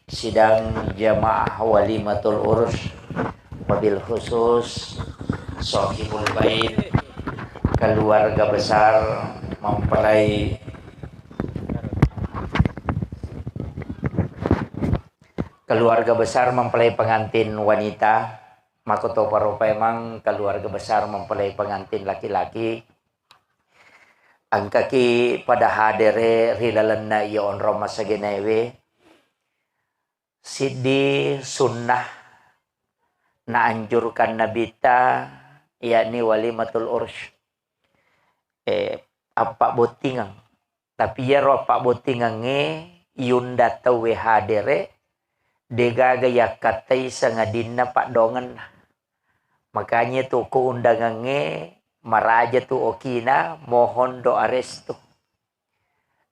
sidang jamaah walimatul urus, wabil khusus Sohibul Bait, keluarga besar mempelai pengantin wanita. Makoto paropa emang keluarga besar mempelai pengantin laki-laki. Angkaki pada hadere rilalanna ya onro masagenewe sidi sunnah na anjurkan nabita yakni walimatul ursh apa botingang tapi ya ro apa botingang yunda tawe hadere degaga yakatai sangadinna pak dongan. Makanya tuh keundangannya maraja tuh okina mohon doa restu.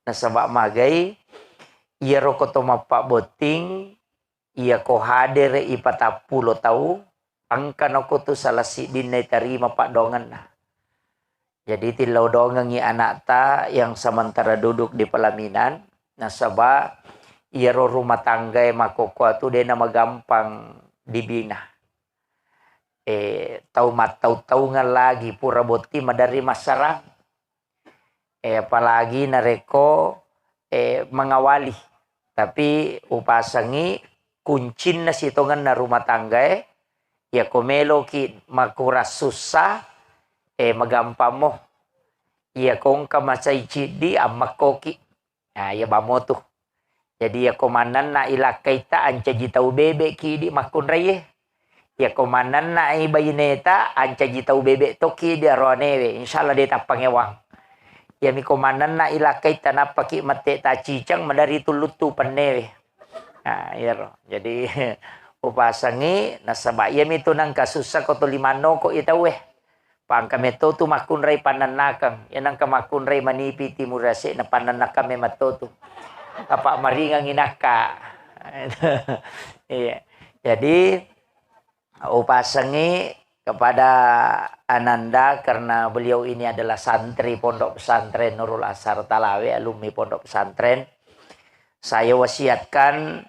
Nah sebab magai ia rokoto mapak boting ia ko hadir ipatapulo tahu angka noko tu salah si dinai terima pak dongan. Jadi tilau dongangi anak ta yang sementara duduk di pelaminan. Nah sebab ia rumah tangga makoko tu dia nama gampang dibina. Tahu lagi pura boti madari masarang. Apalagi nareko mengawali. Tapi upasangi kuncin na sitongan na rumah tangga ya komelo ki makuras susah magampang mo. Ya kong kamasay chidi amakoki. Ya bamoto. Jadi ya komanan na ilakay ta anca jitau bebe ki di makunraye. Ya komanan na ibayineta anca jitau bebe toki dia ronewe insyaallah dia tapangewang. Ya mi komanan na ilakay tanapa ki mate ta cicang madari tulutu panewe. Nah ya ro. Jadi upasangi nasaba ya mi tunang kasusa ko to limano ko itawe. Pangkameto tu makunray pananakang. Yan ang kamakunray manipi timurase na pananakam me matoto. Apa maringang inaka. Iya. Jadi upasangi kepada Ananda karena beliau ini adalah santri pondok pesantren Nurul Asar Talawe, alumni pondok pesantren. Saya wasiatkan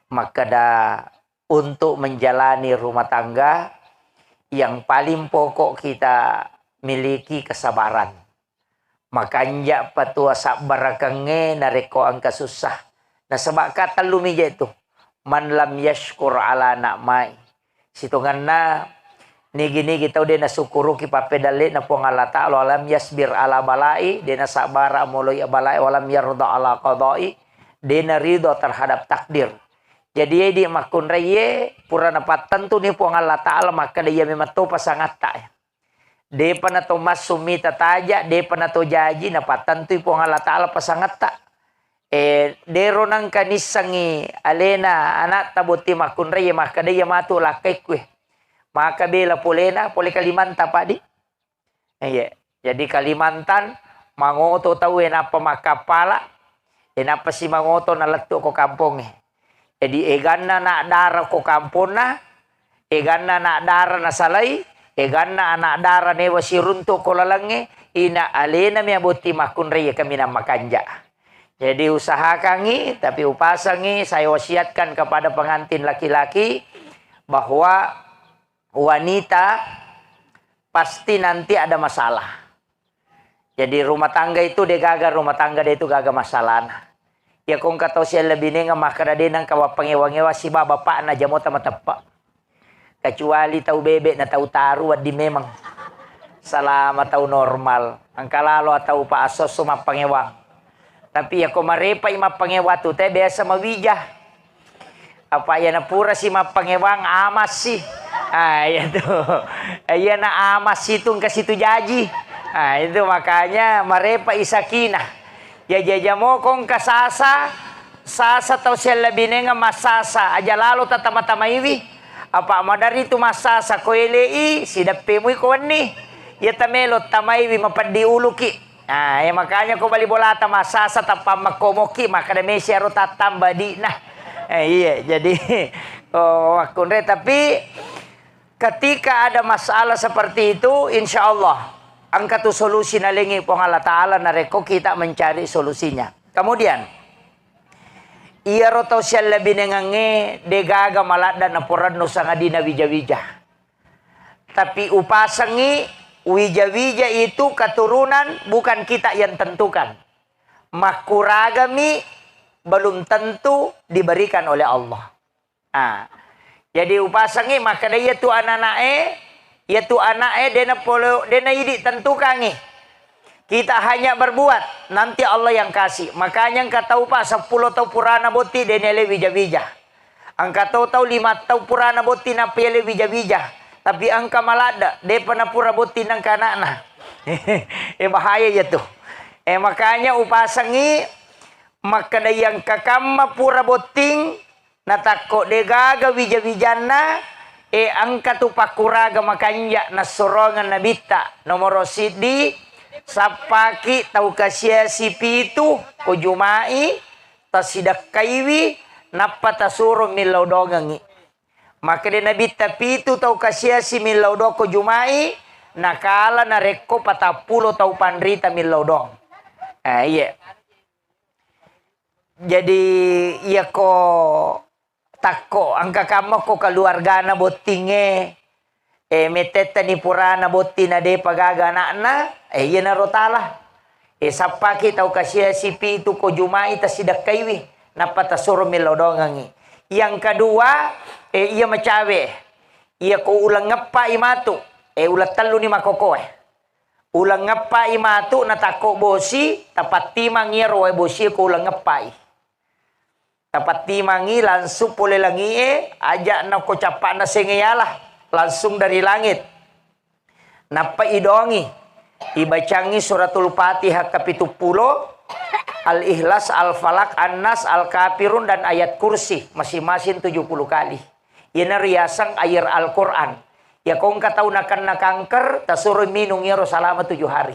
makada untuk menjalani rumah tangga yang paling pokok kita miliki kesabaran. Makanya patua sabar kange nareko angka susah. Nah sebab kata lumija itu man lam yashkur ala na'mai. Situngan na nigi kita udah nasukuru ki papedale na po Allah ta'ala walam yasbir ala balai dena sabara mulai balai walam yarda ala qadai dena ridho terhadap takdir. Jadi dia makun raye pura napatan tu ni po Allah ta'ala maka dia memang to pasangat ta. Dia pana to masumi tataja dia pana to jaji napatan tu po Allah ta'ala pasangat ta. Dero nang kanisangi alena anak tabuti makun raya maka dia matu lakai kue maka bela polena pole Kalimantan padi jadi Kalimantan mangoto tahu enapa makapala enapa si mangoto na letu ko kampung jadi eganna na dara ko kampona eganna na dara na salai eganna anak dara newa si runtuk ko lalange ina alena mi abuti makun raya kami na makanja. Jadi usahakangi, tapi upasangi, saya wasiatkan kepada pengantin laki-laki bahwa wanita pasti nanti ada masalah. Jadi rumah tangga itu dia gagal, rumah tangga dia itu gagal masalah. Ya kong kata siya lebih nenga makaradenang kawa pangewa-ngewa si bapak na jamota matepa. Kecuali tahu bebek na tahu taru di memang selama tahu normal. Angkalalo atau pa asos suma pangewang. Tapi ya kumarepa ima pangewatu te biasa mawijah. Apa ya na pura si mapangewang amas sih. Ya tuh. Ya na amas situng ke situ jaji. Itu makanya marepa isakina. Ya jajamo kong kasasa sasa tau siya labine nga masasa aja lalo tatamata maiwi. Apa madari tu masasa ko elei sidape mo ko ni. Ya tamelo tamaiwi mapadi uluki. Ya makanya ko bali bolata masasa tapam makomoki maka demi siya tatamba di nah. Iya jadi kunre tapi ketika ada masalah seperti itu insya Allah angka tu solusi nalingi pong Allah Ta'ala nareko kita mencari solusinya. Kemudian Iya rotau siya labi nengange degaga malada na poran no sanga dina wija-wija. Tapi upasangi wija-wija itu keturunan bukan kita yang tentukan. Makuragami belum tentu diberikan oleh Allah. Jadi upasangi maka dia tu anak dena idi tentukangi. Kita hanya berbuat, nanti Allah yang kasih. Makanya engkau tahu pak 10 tahun purana boti denele wija-wija. Engkau tahu 5 tahun purana boti na pele wija-wija. Tapi angka malada, de pernah pura boti nang kanana. Bahaya ya tuh. Makanya upasangi maka yang kakama pura boting natako degaga wija-wijana angka tu pakuraga makanya nasorongan nabita nomor sidi sapaki tau kasih sipi itu kujumai tasidak kaiwi napa tasuro milaudongangi maka de nabita pitu tau kasih si milaudo kujumai nakala nareko patapulo tau pandrita milaudong. Iya. Jadi iya ko tako angka kama ko keluarga na botinge meteta ni purana botina de pagaga na iya na rotala sapaki tau kasih sipi itu ko jumai tasidak kaiwi napata suro milodongangi. Yang kedua iya macawe iya ko ulang ngapa imatu ulat telu ni makoko ulang ngapai matu natako bosi tapat timangi roe bosi ko ulang ngapai tapat timangi langsung pole langi ajak na ko capak na sengayalah langsung dari langit napa idongi ibacangi suratul Fatihah kapitu 10 Al-Ikhlas, Al-Falak, An-Nas, Al-Kafirun dan ayat kursi masing-masing 70 kali. Ini riasang air Al-Quran. Ya kong katau nakan na kanker, tasuroy minung yaro selama 7 hari.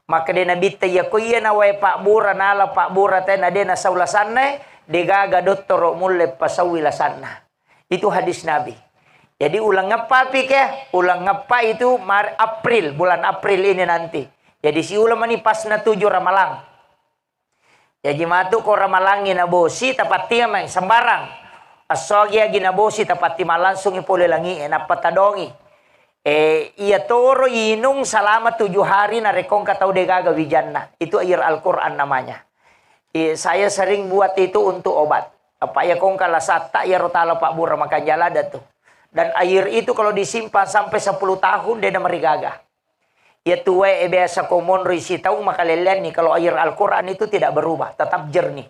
Maka de nabita ya ko iya na way pak bura nala pak bura tay na de na saulasanna, de gaga dottoro mulle pasawilasanna. Itu hadis Nabi. Jadi ulang ngapa pikir? Ulang ngapa itu April, bulan April ini nanti. Jadi si ulang mani pas na 7 Ramalang. Jadi matu ko Ramalangin na bosi tapat tiamay sembarang. Asogya ginabosi tapat tima langsung ipole langi napatadongi. Iya toro inung selama 7 hari na rekong katau degaga wijanna. Itu air Al-Quran namanya. Saya sering buat itu untuk obat. Apa ya kong kalasata ya rotala pak bura makan jalada tuh. Dan air itu kalau disimpan sampai 10 tahun dia merigaga. Ya tuwe biasa komon risi tahu makalelen nih kalau air Al-Quran itu tidak berubah, tetap jernih.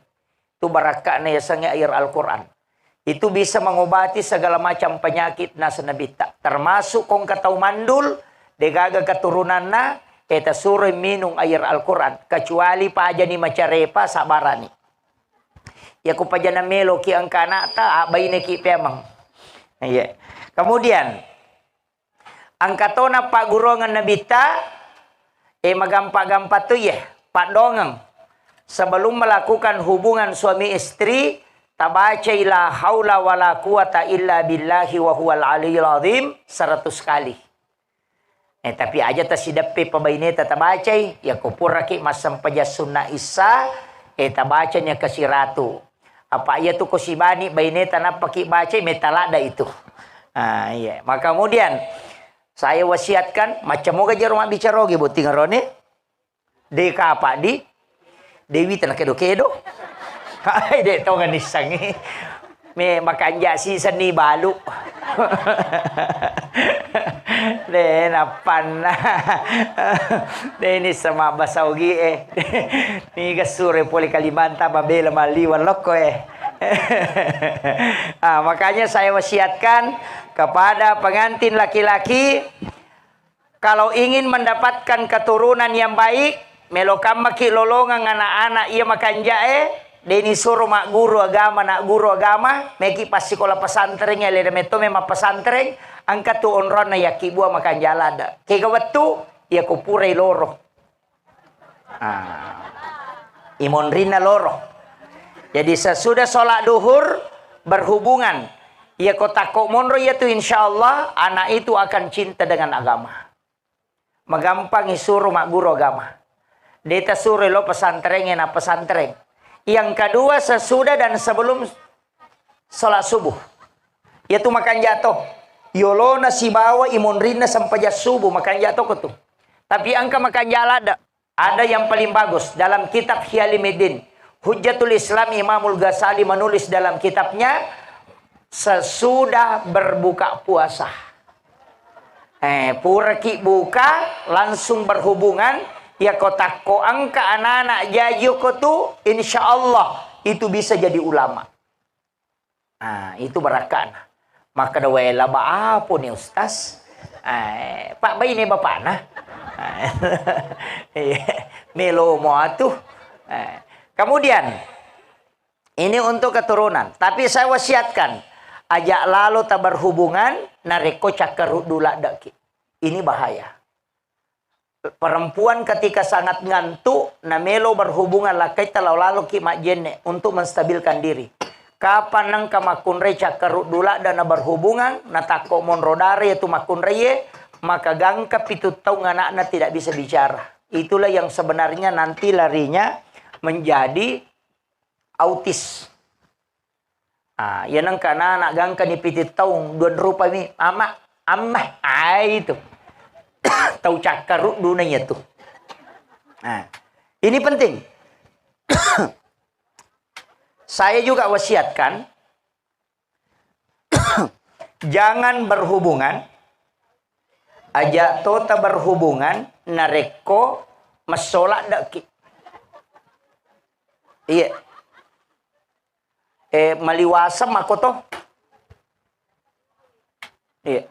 Itu barakahnya ya sange air Al-Quran. Itu bisa mengobati segala macam penyakit nasa nabita. Termasuk kong katau mandul, degaga keturunan na, eta suruh minum air Al-Quran. Kecuali paja ni macarepa sabarani. Ya ku paja na melo ki angkana ta, abay na ki pemang. Iya. Kemudian, angkatona pak gurongan nabita, magampa-gampa tu ya, pak dongang. Sebelum melakukan hubungan suami istri, tabaca ila haula wala quwata illa billahi wa huwal aliyul azim 100 kali. Tapi aja tasidapi pabaineta tabaca ya kupura ki masam paja sunna isa tabacanya kasiratu. Apa ya tu kusibani baineta na paki baca metalada itu. Iya. Maka kemudian saya wasiatkan macam moga rumah bicara ge buting rone. Deka apa di Dewi tanah kedo-kedo. Ay, de to nga nisangi. Me makanja si seni balu. De napan na. De ni sama basaugi Ni gasure poli Kalimanta babela maliwan loko makanya saya wasiatkan kepada pengantin laki-laki kalau ingin mendapatkan keturunan yang baik, melokam maki lolongan anak-anak ia makan jae deni suruh mak guru agama nak guru agama meki pas sekolah pesantren ya leda meto memang pesantren angkat tu onrona ya kibua makan jalada kega wetu ya kupurai loro imonrina loro. Jadi sesudah sholat duhur berhubungan ya kota monro ya tu insya Allah anak itu akan cinta dengan agama. Magampang suruh mak guru agama. Deta suruh lo pesantren na pesantren. Yang kedua sesudah dan sebelum sholat subuh. Yaitu makan jatuh. Yolona si bawa imunrina sampai subuh makan jatuh ke tuh. Tapi angka makan jala ada yang paling bagus dalam kitab Hiyalimuddin. Hujjatul Islam Imamul Ghazali menulis dalam kitabnya sesudah berbuka puasa. Pura ki buka langsung berhubungan ya kotak ko angka anak-anak jayu ko tuh insya Allah itu bisa jadi ulama. Itu berakan. Maka dawela ba apa nih Ustaz? Pak bayi ini bapak nah. Melo mau tuh. Kemudian ini untuk keturunan. Tapi saya wasiatkan ajak lalu tak berhubungan nareko cakar dula daki. Ini bahaya. Perempuan ketika sangat ngantuk namelo berhubungan lakai lalu ki majene untuk menstabilkan diri. Kapan nang kamakunre cakar dula dan berhubungan natako monrodare itu makunre maka gangka pitu tahu anak-anak tidak bisa bicara. Itulah yang sebenarnya nanti larinya menjadi autis. Ya nang kana anak gangka ni pitu tahu dua rupa ni ama itu. Tahu cakar dunanya tuh. Ini penting. Saya juga wasiatkan jangan berhubungan aja tota berhubungan nareko masola daki. Iya. Maliwasam ako to. Iya.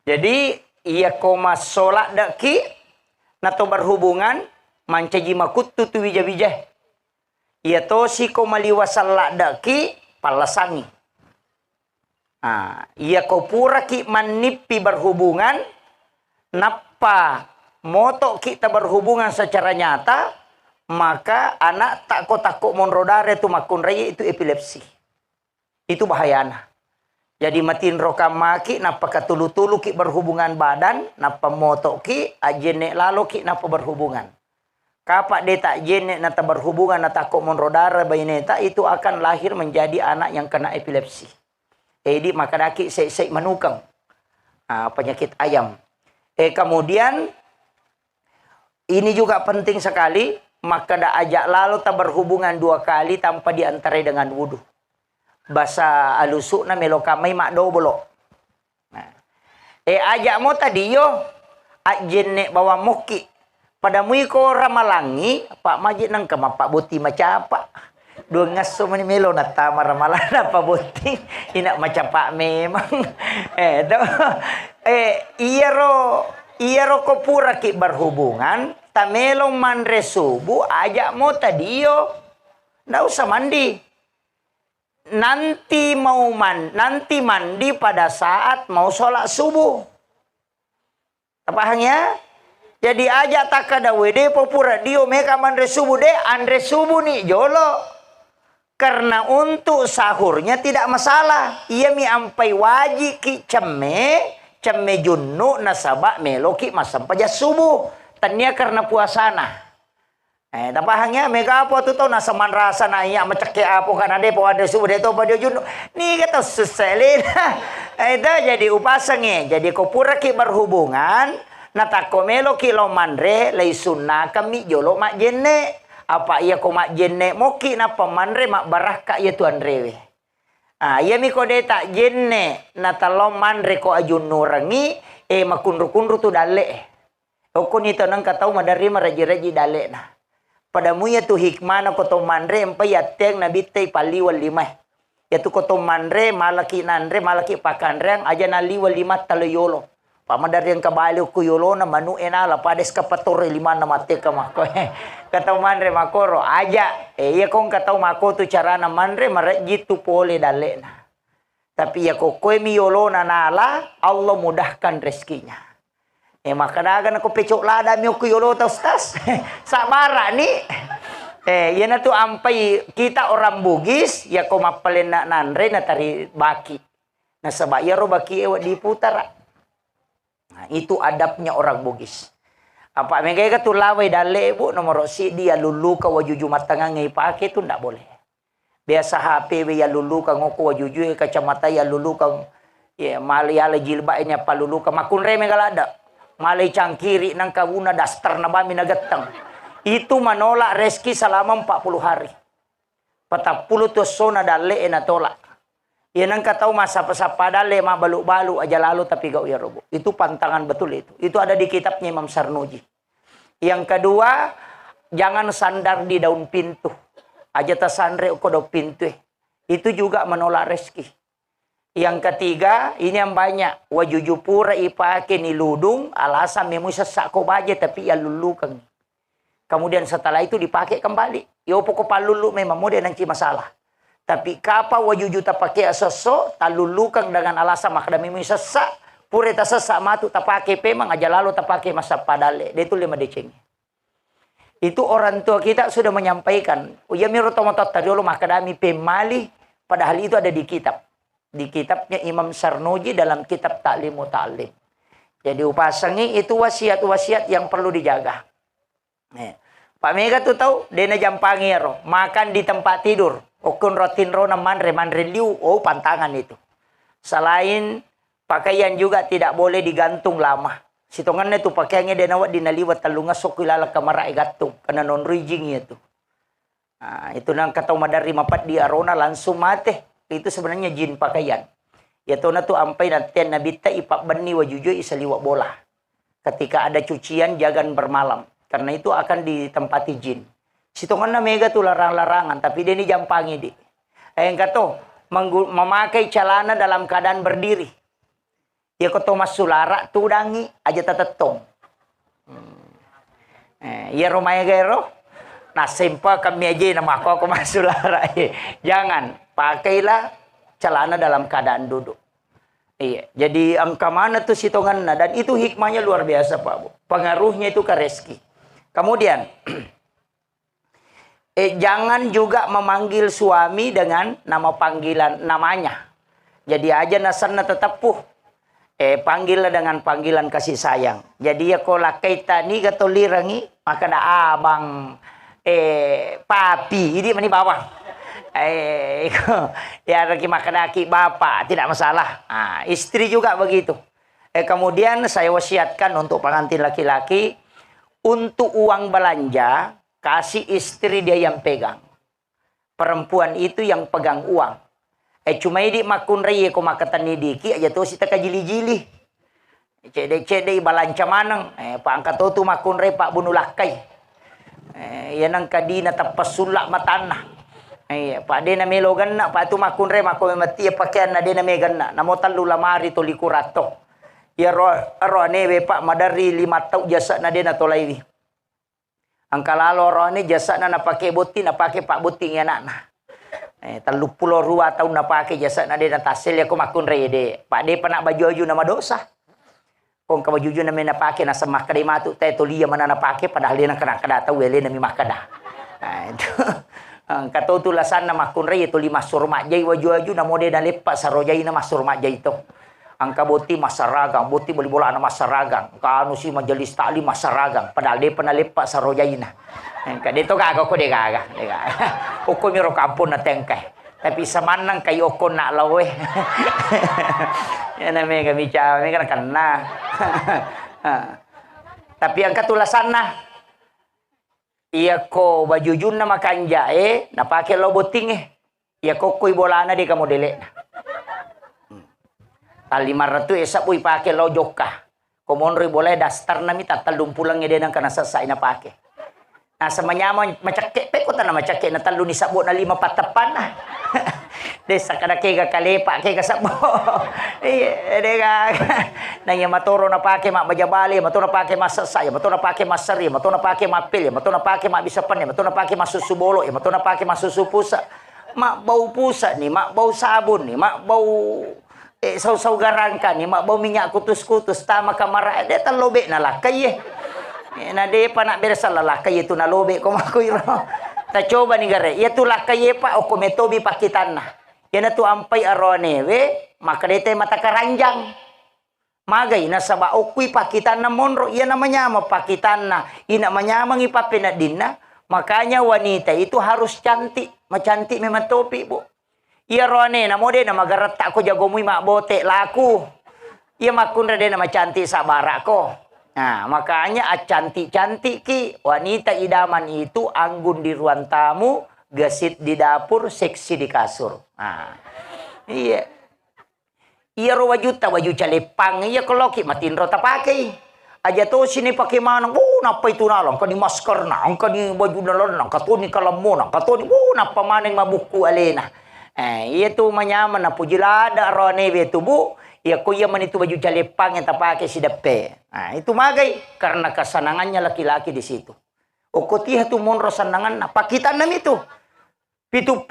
Jadi ia koma solat daki nato berhubungan mancaji makutu tu wija-wija. Ia to si koma liwasalla daki palasangi. Ia ko pura ki manipi berhubungan napa moto kita berhubungan secara nyata maka anak tak takut monrodare tu makun raya itu epilepsi. Itu bahayana. Jadi matin rokam maki napa katulu-tulu ki berhubungan badan, napa moto ki ajene lalu ki napa berhubungan. Kapak dia tak jene nata berhubungan nata takut monrodare bayi neta itu akan lahir menjadi anak yang kena epilepsi. Jadi maka daki sek manukang. Penyakit ayam. Kemudian ini juga penting sekali. Maka dah ajak lalu tak berhubungan 2 kali tanpa diantarai dengan wudu. Bahasa alusuk na melokamai mak do bolok. Ajak mo tadi yo. Ajene bawa moki. Pada muiko ramalangi. Pak majid nang kama pak buti macam apa. 2 ngaso mani melo na tama ramalan apa buti. Inak macam pak memang. Iya ro ko pura ki berhubungan. Tamelong manre subuh ajak mo tadi yo. Nggak usah mandi. Nanti mandi pada saat mau sholat subuh. Apanya? Jadi ajak tak ada wede popura dio meka manre subuh deh andre subuh nih jolo. Karena untuk sahurnya tidak masalah. Ia mi ampai wajib ki cemme junnu nasabak meloki masam paja subuh. Tanya karena puasana. Tapahangnya mega apa tu tahu nasaman rasa na iya macake apa kan ade po ade subuh de to pada junu. Ni kata suselin. Itu jadi upasangnya. Jadi ko pura ki berhubungan natako melo ki lo manre lai sunna kami jolo mak jenne. Apa iya ko mak jenne moki napa manre mak baraka iya tuan rewe. Iya mi ko de tak jenne natalo manre ko ajun nurangi makunru-kunru tu dale. Oko ni tanang katau madari maraji-raji dale na. Pada muya tu hikmah na koto manre empai yateng na bitay paliwal 5. Yatu koto manre malaki nanre malaki pakanre aja na liwal 5 taloyolo. Pamadari yang kabali ko yolo na manu enala pades kapatore 5 na mate ka mako. Katau manre makoro aja. Iya kong katau mako tu cara na manre maraji tu pole dale na. Tapi ya ko mi yolo na nala Allah mudahkan rezekinya. Maka dagan ako pecok lada mi ko yolo ta ustaz. Sabara ni. Yan na tu ampai kita orang Bugis ya ko mapalin na nanre na tari baki. Na sa bayaro baki ewa diputar. Nah, itu adabnya orang Bugis. Apa megay ka tulaway dale bu nomor si dia lulu ka wajuju matanga ngay pake tu ndak boleh. Biasa HP ya lulu ka ngoko wajuju kacamata ya lulu ka ya mali ala jilba nya palulu ka makunre megalada. Malay cangkiri nang kawuna dastar na bami nagatang. Itu menolak rezeki selama 40 hari. 40 tu sona dale na tolak. Ya nang katau masa pasapa dale ma balu-balu aja lalu tapi gak ya robo. Itu pantangan betul itu. Itu ada di kitabnya Imam Sarnuji. Yang kedua, jangan sandar di daun pintu. Aja tasandre ko daun pintu. Itu juga menolak rezeki. Yang ketiga, ini yang banyak. Wajujupura ipake ni ludung alasan memu sesak ko baje tapi ya lulukan. Kemudian setelah itu dipakai kembali. Yo pokok palulu memang model nanti masalah. Tapi kapa wajuju tak pakai seso, talulukan dengan alasan makdami sesak, pure tak sesak matu tak pakai memang aja lalu tak pakai masa padale. Dia itu 5 deceng. Itu orang tua kita sudah menyampaikan. Ya miru tomatot tadi lo makdami pemali, padahal itu ada di kitab. Di kitabnya Imam Sarnuji dalam kitab Ta'limu Ta'lim. Jadi upasangi itu wasiat-wasiat yang perlu dijaga. Pak Mega tuh tahu dena jampangi ro makan di tempat tidur okun rotin ro manre liu pantangan itu. Selain pakaian juga tidak boleh digantung lama. Sitongan itu pakaiannya dena wat dinaliwat talunga sokilala kamara gantung karena non rijing itu. Nah, itu nang kata madari mapat di arona langsung mate. Itu sebenarnya jin pakaian. Ya tona tu ampai nantian nabita ipak beni wajujo isaliwa bola. Ketika ada cucian jangan bermalam. Karena itu akan ditempati jin. Sitongan na mega tuh larang-larangan. Tapi dia ini jampangi di. Yang kata memakai celana dalam keadaan berdiri. Ya kata mas sulara tudangi aja tatetong. Ya rumahnya gero. Nah sempa kami aja nama aku mas sulara. Jangan. Pakailah celana dalam keadaan duduk. Iya, jadi angka mana tuh sitongan. Dan itu hikmahnya luar biasa Pak Bu. Pengaruhnya itu ke rezeki. Kemudian, jangan juga memanggil suami dengan nama panggilan namanya. Jadi aja nasana tetapuh. Panggillah dengan panggilan kasih sayang. Jadi ya kalau kaita ni gatolirangi maka ada abang, papi, ini mani bawang. Ya lagi makan bapak tidak masalah. Nah, istri juga begitu. Kemudian saya wasiatkan untuk pengantin laki-laki. Untuk uang belanja, kasih istri dia yang pegang. Perempuan itu yang pegang uang. Cuma ini makun raya ko makatan ni diki aja tuh si taka jili-jili. Cedek-cedek balanca manang. Pak angkat tu makun raya pak bunuh lakai. Yan ang kadina tapas sulak matana. Pak de na melogan na pak tu makun raya makun mati pakaian na de na megan na. Namo talu lamari to likurato. Ya roh nebe pak madari 5 tahun jasa na dia na tolai ni. Angka lalo roh ni jasa na napake boti napake pak boti ng anak na. 32 tahun napake jasa na dia na tasil ya ko makun re de. Pak de pa na baju-baju na madosa. Kung ka baju-baju na may napake na sa makada matu tay tuliya man na napake padahal dia na kana tahu ele na mi makada. Itu angka tutulasan na makun re itu 5 surma jay baju-baju na mode na lepa sa rojay na masurma jay ito. Angka boti masaragang, boti beli bola na masaragang. Kanu si majelis taklim masaragang. Padahal dia pernah lepak sarojaina. Angka dito gaga ko de gaga. Uko miro kampun na tengkay. Tapi samanang kayo ko na lawe. Yan na mega bicara, mega kena. Tapi ang katulasan na. Iya ko bajujun na makanja napake lo boting Iya ko koy bola na di kamu dele. 500 esa pui pakai lo joka. Komonri boleh dastar nami tatalum pulangnya dia nang kana sasai na pake. Nah semanyama macake pe ko ta na macake na talu ni sabo na 5 patapan na. Desa kada kega kalepa kega sabo. Iya dega. Nang yang matoro na pake mak bajabali, matoro na pake masasai, matoro na pake masari, matoro na pake mapil, matoro na pake mak bisapan, matoro na pake masusubolo, matoro na pake masusupusa. Mak bau pusa nih, mak bau sabun nih, mak bau saw-saw garangka ni mak bau minyak kutus-kutus tama kamara dia talobe na lakay na de pa na bersa lalakay itu na lobe ko makuy ro Ta coba nih gare, ya tulah kaye pa o kometobi pakitan na. Yan na tu ampay arone we, makadete mata karanjang. Magay na sa baokwi pakitan na monro, yan namanya pakitan na. Ina manyamang ipapinat din na. Makanya wanita itu harus cantik, macantik memang topi bu. Iya rone na mo na magarata ko jagomoy mabote laku. Iya makunda din na macantik sa bara ko. Nah, makanya cantik-cantik ki wanita idaman itu anggun di ruang tamu, gesit di dapur, seksi di kasur. Nah, iya. Iya ro wajuta waju calepang iya kalau ki matin ro pakai. Aja to sini pakai mana? Napa itu nalang kan di masker na, kan di baju nalang, katoni kalamu na, katoni napa maneng mabuku alena. Iya tu manyaman na pujilada rone betu bu. Ya kuya man itu baju calepang yang tak pakai si depe. Nah, itu magay karena kesenangannya laki-laki di situ. Okotiha tu monro sanangan na pakitan nam itu. 70%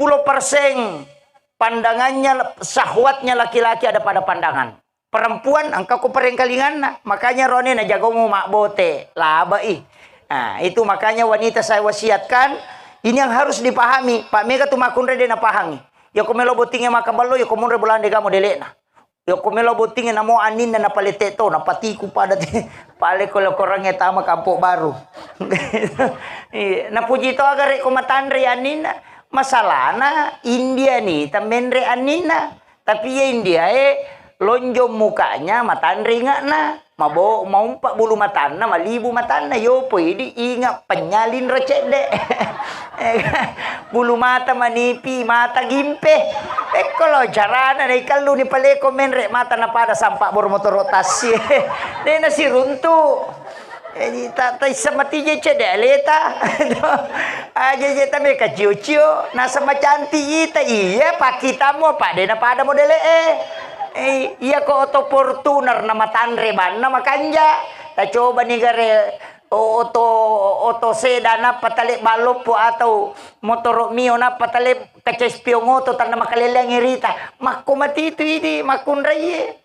pandangannya sahwatnya laki-laki ada pada pandangan. Perempuan angka ko perengkalingan na. Makanya rone na jagomu mak bote. Laba ih. Nah, itu makanya wanita saya wasiatkan ini yang harus dipahami. Pak Mega tu makunre dia na pahami. Ya komelo botingnya makabalo ya komunre bulan de kamu delena. Yo kumelo butingin na mo anin na napalite to, napatiku pa dati. Pale ko korangnya tama kampo baru. Napuji to agar ko matandre anin na. Masalah na India nih tamenre anin na. Tapi ya India lonjong mukanya matandre nga na. Mau pak bulu matana, malibu matana. Yo po ini ingat penyalin recede. Bulu mata manipi, mata gimpe. Kalau carana na ikalu ni paleko menre mata na pada sampak bermotor rotasi. Dia nasi runtu. Tatay sa matije cede aleta. Aja je tame kacio-cio nasa macanti ita iya pakita mo pa de na pada modele iya ko auto Fortuner na matandre ban na makanja. Ta coba ni gare auto sedan na patali balop po atau motor mio na patali kacespiong auto tan na makaleleng irita. Makumati itu ini makunray.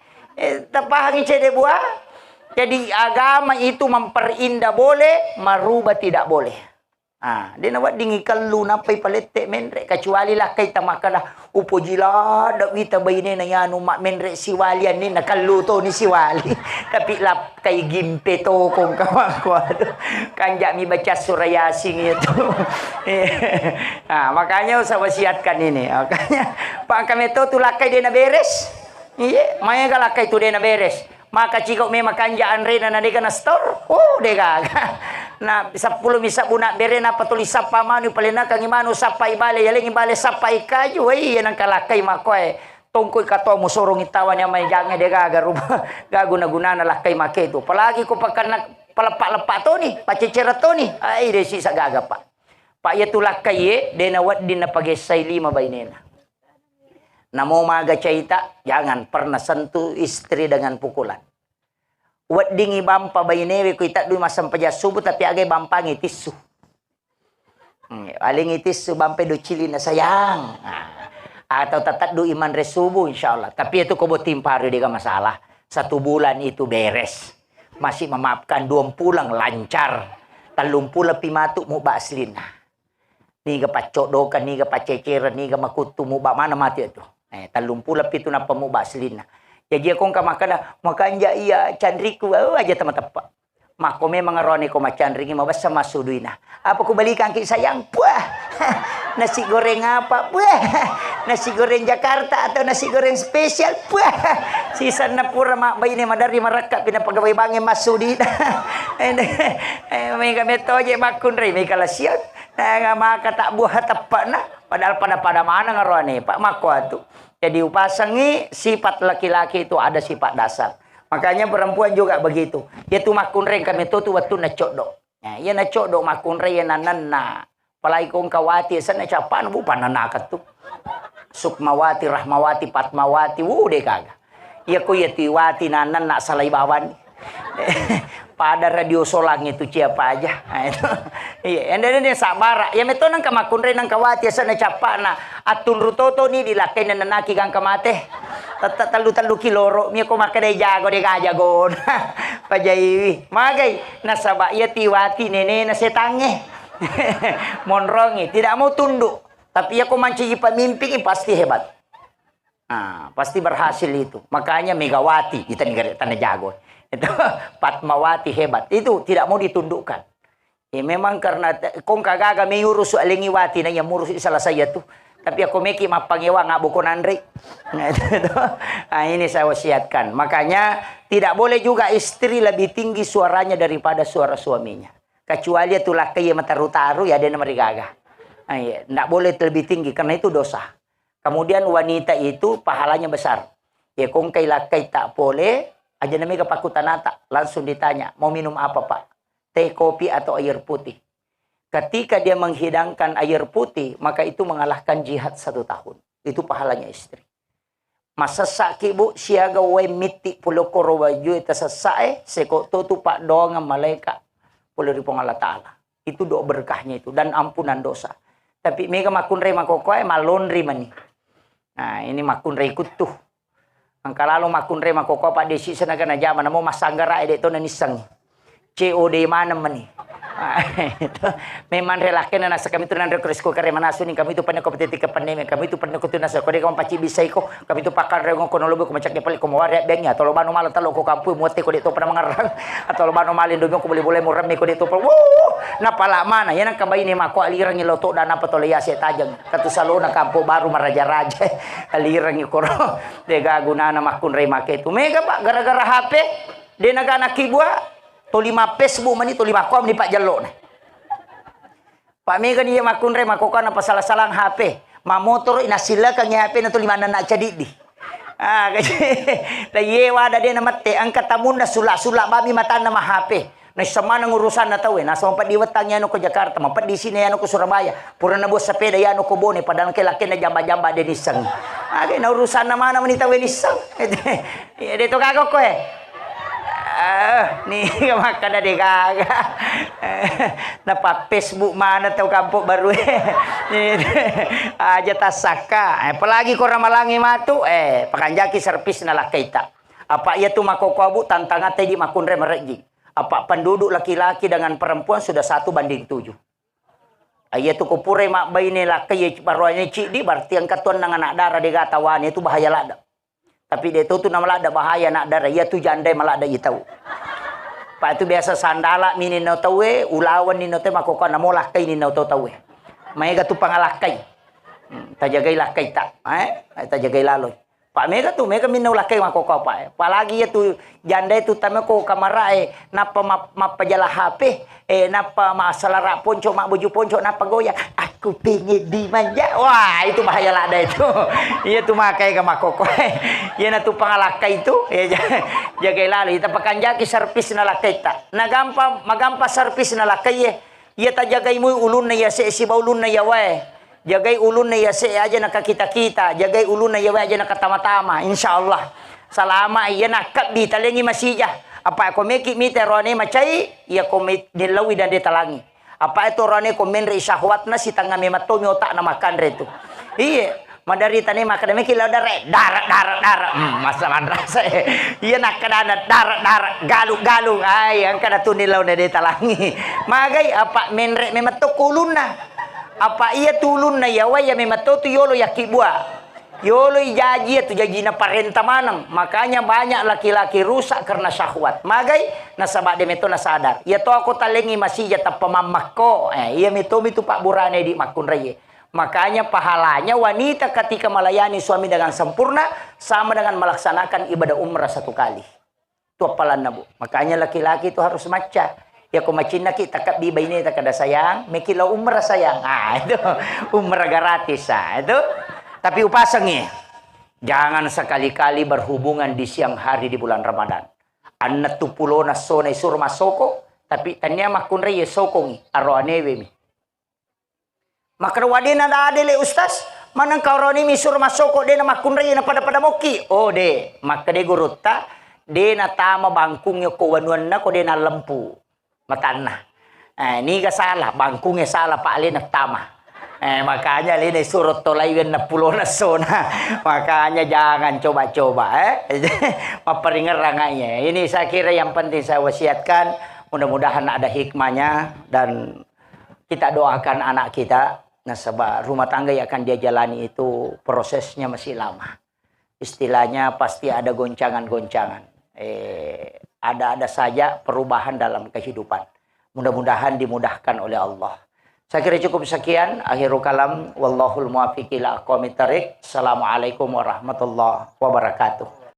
Tapahangi cede buah. Jadi agama itu memperindah boleh, merubah tidak boleh. Ah, dia nak dingi kallu napai palette menre kecuali lah kai tamakala upojila dak wita bayne na yanu mak menre siwalian ni nakallu to ni siwali. Tapi lah kai gimpe to kong kawako. Kanja mi baca surah Yasin itu. Makanya usah wasiatkan ini. Makanya Pak kami to tulakai dia na beres. Iya, maya galakai tu dia na beres. Maka cikok memang kanjaan rena na deka na store. Deka. Na 10 misa buna bere na patuli sapa manu palena kang imanu sapa ibale yaling ibale sapa ikaju yan ang kalakay makoy. Tungkoy kato mo sorong itawan niya may jange deka garuba. Gaguna-guna na lakay maketo. Palagi ko pagka palapak-lapak to ni, pacecera to ni. Ay desi sa gagapa. Pa ya tulak kaye denawat din na pagesay 5 bainena. Namo maga caita, jangan pernah sentuh istri dengan pukulan. Wat dingi bampa bayinewe ko itak du masam paja subuh tapi agay bampa ngitisu. Aling ngitisu bampe do cili na sayang. Atau tatat du iman resubuh insyaallah. Tapi itu ko botimpari dia masalah. 1 bulan itu beres. Masih memaafkan 2 pulang lancar. 30 pimatu mu baslina. Niga pacodokan, niga paceceran, niga makutu mu ba mana mati itu. 30 itu napa mu baslina. Jadi akong kamakana makanja iya candriku aja teman-teman. Mako memang rone ko macandringi mabasa masuduina. Apa ko balikan ki sayang? Puah. Nasi goreng apa? Puah. Nasi goreng Jakarta atau nasi goreng spesial? Puah. Sisa na pura mak bayine madari marakak pinapagaway bangi masudina. May gameto je makun re may kalasiyan. Nga maka tak buah tepak na. Padahal pada mana ngarone Pak Mako atu. Jadi upasangi sifat laki-laki itu ada sifat dasar. Makanya perempuan juga begitu. Dia tu makunre kami tu waktu na codok. Ya, ia na codok makunre ya nanana. Palai kong kawati sana capan bu pananakat tu. Sukmawati, Rahmawati, Patmawati, deh kagak. Ia ku ya tiwati nanan nak salai bawan. Pada radio solang itu siapa aja. Nah, itu. Iya, ende dia sabara. Ya meto nang kamakunre nang kawati sana capana. Atun rutoto ni dilakay na nanaki kang kamate. Talu kiloro. Miya ko makadai jago de kajagon. Pajaiwi. Magay nasaba iya tiwati nene na setange. Monrongi, tidak mau tunduk. Tapi ya kumanci pemimpin pasti hebat. Nah, pasti berhasil itu. Makanya Megawati, kita negara tanah jago. Itu Fatmawati hebat. Itu tidak mau ditundukkan. Ya memang karena kong kagaga may urus alingiwati na yang murus salah saya tuh. Tapi aku meki mapangewa nga buko nandri. Nah, ini saya wasiatkan. Makanya tidak boleh juga istri lebih tinggi suaranya daripada suara suaminya. Kecuali itu laki yang mataru-taru ya dia nama digagah. Nah, ya, tidak boleh lebih tinggi karena itu dosa. Kemudian wanita itu pahalanya besar. Ya kong kay laki tak boleh aja namanya kepakutanata. Langsung ditanya, mau minum apa pak? Teh, kopi atau air putih? Ketika dia menghidangkan air putih, maka itu mengalahkan jihad 1 tahun. Itu pahalanya istri. Masa sakit bu, siaga we miti pulo korowaju itu sesae, seko tu pak doang malaikat. Pulo ripong Allah Ta'ala. Itu doa berkahnya itu. Dan ampunan dosa. Tapi mega makun rei makokoy, malonri mani. Nah ini makun rei kutuh. Angka lalu makun rei makokoy, pak desi senaga na jaman, namo masanggara edek to nanisang. COD mana mani. Memang relaki na nasa kami tu nan rekresko kare manaso ni kami tu panya kompetiti ka pandemi kami tu panya ko tu nasa ko de ko paci bisay ko kami tu pakar rengo ko nolobo ko macak pali ko mawari bengnya to lobano malan talo ko kampu muti ko dito pa mangarang atau lobano malin do ko boleh mo rami ko dito pa na pala mana yan ang kabay ni mako alirang ni loto da na patolya si tajang katu salo na kampo baru maraja-raja alirang ni ko de gaguna na makun rey make tu mega pak gara-gara HP de nagana kibwa to 5 Facebook mani to 5 kom ni Pak Jalo na. Pak mega dia makun re makokan apa salah-salang HP. Ma motor inasila kang HP na to 5 na jadi di. Ah kaya yewa da dia na mate ang katamun na sula-sula bami mata na ma HP. Na sama nang urusan na tawe na sa di wetang yan ko Jakarta mapat di sini yan ko Surabaya. Pura na bos sepeda yan ko Bone padang kay laki na jamba-jamba de nisang. Ah kay na urusan na mana man itawe nisang. Dito kako ko nih makan ada gaga napa Facebook mana tahu kampung baru aja tasaka apalagi kau ramalangi matu pakanjaki servis nala kita apa ia tuh makokobu tantangan tadi makunre meregi apa penduduk laki-laki dengan perempuan sudah 1:7 ayat tuh kupure mak bayi ni laki baruanya cik di berarti yang katuan nang anak darah di gatawan itu bahaya lada. Tapi dia itu nama ada bahaya nak darah. Ia tu jandai malah ada tahu. Pak itu biasa sandala mini no tawe, ulawan ni no te makokan namo lakai ni no tawe. Mega tu pangalakai. Tajagai lakai tak. Tajagai laloi. Pak mega tu mega min no lakai makokan pak. Apalagi ia tu jandai tu tama ko kamara napa mapajala HP napa masalah rak ponco mak baju ponco napa goyang. Aku pengen dimanja. Wah, itu bahaya lah ada itu. Iya tu makai ke makoko. Iya na tu pangalakai itu. Jagai lalu kita pakanjaki servis na lakai ta. Magampa servis na lakai Iya ta jagai mu ulun na ya se si baulun na ya wae. Jagai ulun na ya se aja na kita. Jagai ulun na ya wae aja na katama-tama. Insyaallah. Salama iya na kabi talengi masijah. Apa ko meki mite rone macai iya ko nilawi dan ditalangi. Apa itu rone ko menri syahwat na si tanga mematomi otak na makan retu. Iya, madari tani makan meki la dare darat. Masa manrasa. Iya nak kana darat galu. Ay ang kana tu nilaw na ditalangi. Magay apa menre memato kuluna. Apa iya tulun na yawa ya memato tu yolo yakibua. Yolo jaji itu jaji na parenta manang. Makanya banyak laki-laki rusak karena syahwat. Magai nasabak de meto na sadar. Ya to aku talengi masih jata pemamakko. Iya meto pak burane di makun reye. Makanya pahalanya wanita ketika melayani suami dengan sempurna sama dengan melaksanakan ibadah umrah 1 kali. Itu apalan nabu. Makanya laki-laki itu harus maca. Ya kau macin nak kita kat biba ini tak ada sayang. Mekilau umrah sayang. Itu umrah gratis. Itu. Tapi upasangnya, jangan sekali-kali berhubungan di siang hari di bulan Ramadan. Anna tu pulo na so na isur masoko, tapi tanya makun reye sokongi, arwanewe mi. Maka wadina na adele ustaz, manang kaurani mi sur masoko de na makun reye na pada moki. Oh de, maka de guruta, de na tama bangkungnya ko wanuan na ko de na lempu. Matana. Ini gak salah, bangkungnya salah Pak Ali na tama. Makanya ini surut tolaiwan na pulau na sona. Makanya jangan coba-coba. Memperingat ranganya. Ini saya kira yang penting saya wasiatkan. Mudah-mudahan ada hikmahnya. Dan kita doakan anak kita. Nah, sebab rumah tangga yang akan dia jalani itu prosesnya masih lama. Istilahnya pasti ada goncangan-goncangan. Ada saja perubahan dalam kehidupan. Mudah-mudahan dimudahkan oleh Allah. Saya kira cukup sekian. Akhirul kalam. Wallahul muwaffiq ila aqwamit thariq. Assalamualaikum warahmatullahi wabarakatuh.